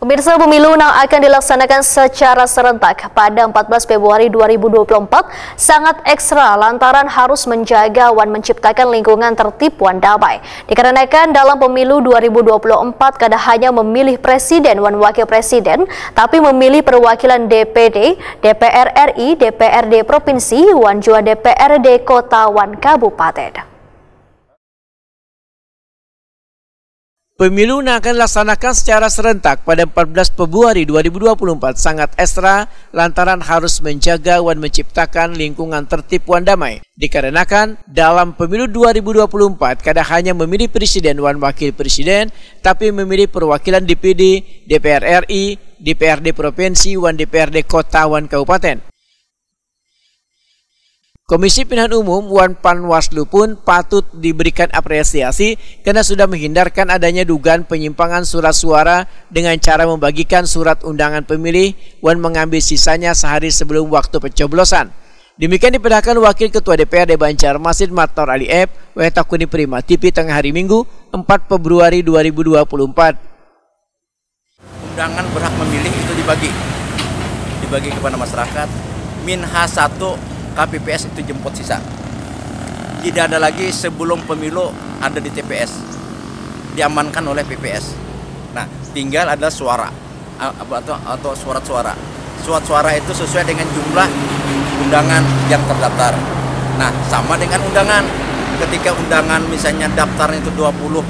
Pemirsa, pemilu yang akan dilaksanakan secara serentak pada 14 Februari 2024 sangat ekstra lantaran harus menjaga dan menciptakan lingkungan tertib dan damai. Dikarenakan dalam pemilu 2024 kada hanya memilih presiden dan wakil presiden, tapi memilih perwakilan DPD, DPR RI, DPRD Provinsi, dan juga DPRD Kota dan Kabupaten. Pemilu yang akan dilaksanakan secara serentak pada 14 Februari 2024 sangat ekstra lantaran harus menjaga dan menciptakan lingkungan tertib dan damai. Dikarenakan dalam pemilu 2024 kada hanya memilih presiden dan wakil presiden, tapi memilih perwakilan DPD, DPR RI, DPRD Provinsi, dan DPRD Kota dan Kabupaten. Komisi Pemilihan Umum dan Panwaslu pun patut diberikan apresiasi karena sudah menghindarkan adanya dugaan penyimpangan surat suara dengan cara membagikan surat undangan pemilih dan mengambil sisanya sehari sebelum waktu pencoblosan. Demikian diperintahkan Wakil Ketua DPRD Banjarmasin Matnor Ali F. Wetakuni Prima TV tengah hari Minggu 4 Februari 2024. Undangan berhak memilih itu dibagi kepada masyarakat. -1 KPPS itu jemput sisa. Tidak ada lagi sebelum pemilu ada di TPS. Diamankan oleh PPS. Nah, tinggal ada suara atau surat suara. Surat suara itu sesuai dengan jumlah undangan yang terdaftar. Nah, sama dengan undangan. Ketika undangan misalnya daftarnya itu 20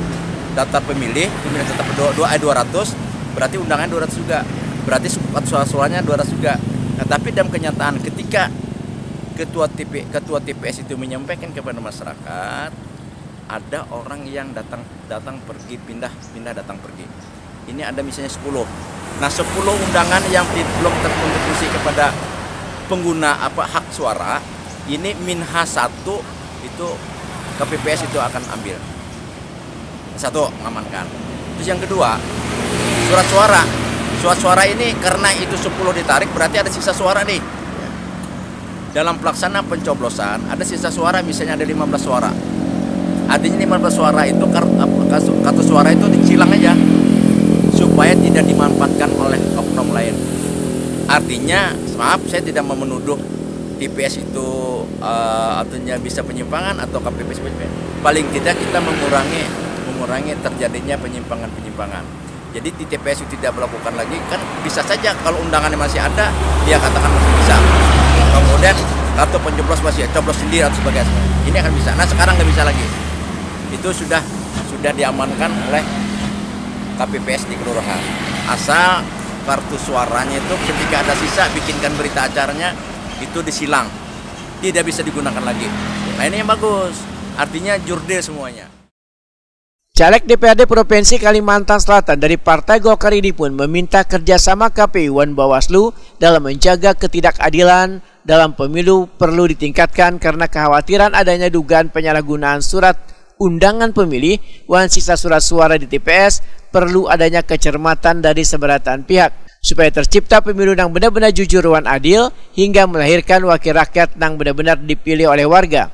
daftar pemilih tetap 200, berarti undangan 200 juga. Berarti suara-suaranya 200 juga. Nah, tapi dalam kenyataan ketika Ketua TPS itu menyampaikan kepada masyarakat, ada orang yang datang pergi, pindah datang pergi. Ini ada misalnya 10. Nah, 10 undangan yang belum terkontribusi kepada pengguna hak suara, ini -1 itu KPPS itu akan ambil. Satu, mengamankan. Terus yang kedua, surat suara. Surat suara ini karena itu 10 ditarik berarti ada sisa suara nih. Dalam pelaksanaan pencoblosan ada sisa suara, misalnya ada 15 suara. Artinya 15 suara itu kartu suara itu dicilang aja supaya tidak dimanfaatkan oleh oknum lain. Artinya, maaf saya tidak mau menuduh TPS itu artinya bisa penyimpangan atau KPPS penyimpangan. Paling tidak kita mengurangi terjadinya penyimpangan. Jadi di TPS itu tidak melakukan lagi, kan bisa saja kalau undangannya masih ada, dia katakan masih bisa. Kemudian kartu pencoblos masih coblos sendiri atau sebagainya. Ini akan bisa. Nah, sekarang nggak bisa lagi. Itu sudah diamankan oleh KPPS di kelurahan. Asal kartu suaranya itu ketika ada sisa bikinkan berita acaranya itu disilang. Tidak bisa digunakan lagi. Nah, ini yang bagus. Artinya jurdil semuanya. Caleg DPRD Provinsi Kalimantan Selatan dari Partai Golkar ini pun meminta kerjasama KPU dan Bawaslu dalam menjaga ketidakadilan dalam pemilu perlu ditingkatkan karena kekhawatiran adanya dugaan penyalahgunaan surat undangan pemilih dan sisa surat suara di TPS. Perlu adanya kecermatan dari seberatan pihak supaya tercipta pemilu yang benar-benar jujur dan adil hingga melahirkan wakil rakyat yang benar-benar dipilih oleh warga.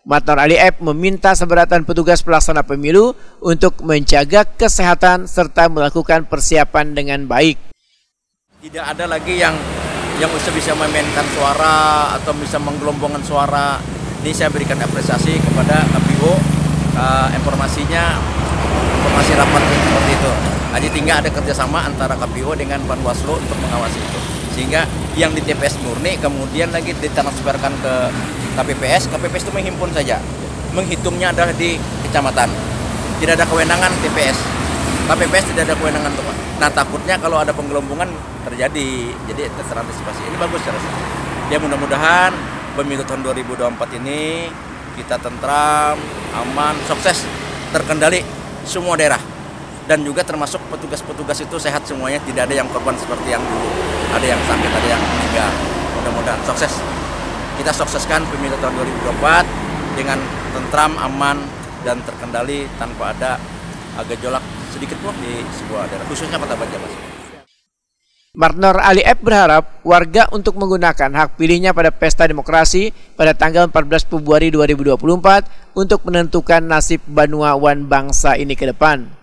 Matnor Ali F meminta seberatan petugas pelaksana pemilu untuk menjaga kesehatan serta melakukan persiapan dengan baik. Tidak ada lagi yang bisa memainkan suara atau bisa menggelombongkan suara. Ini saya berikan apresiasi kepada KPU, informasi rapat seperti itu. Jadi tinggal ada kerjasama antara KPU dengan Panwaslu untuk mengawasi itu. Sehingga yang di TPS murni kemudian lagi ditransferkan ke KPPS itu menghimpun saja. Menghitungnya adalah di kecamatan. Tidak ada kewenangan TPS. KPPS tidak ada kewenangan. Nah, takutnya kalau ada penggelombongan terjadi. Jadi terantisipasi. Ini bagus saya rasa. Ya, mudah-mudahan pemilu tahun 2024 ini kita tentram, aman, sukses, terkendali semua daerah. Dan juga termasuk petugas-petugas itu sehat semuanya, tidak ada yang korban seperti yang dulu. Ada yang sakit, ada yang meninggal. Mudah-mudahan sukses. Kita sukseskan pemilu tahun 2024 dengan tentram, aman, dan terkendali tanpa ada gejolak sedikit pun di sebuah daerah, khususnya Kota Banjarmasin. Matnor Ali F berharap warga untuk menggunakan hak pilihnya pada pesta demokrasi pada tanggal 14 Februari 2024 untuk menentukan nasib Banua Wan bangsa ini ke depan.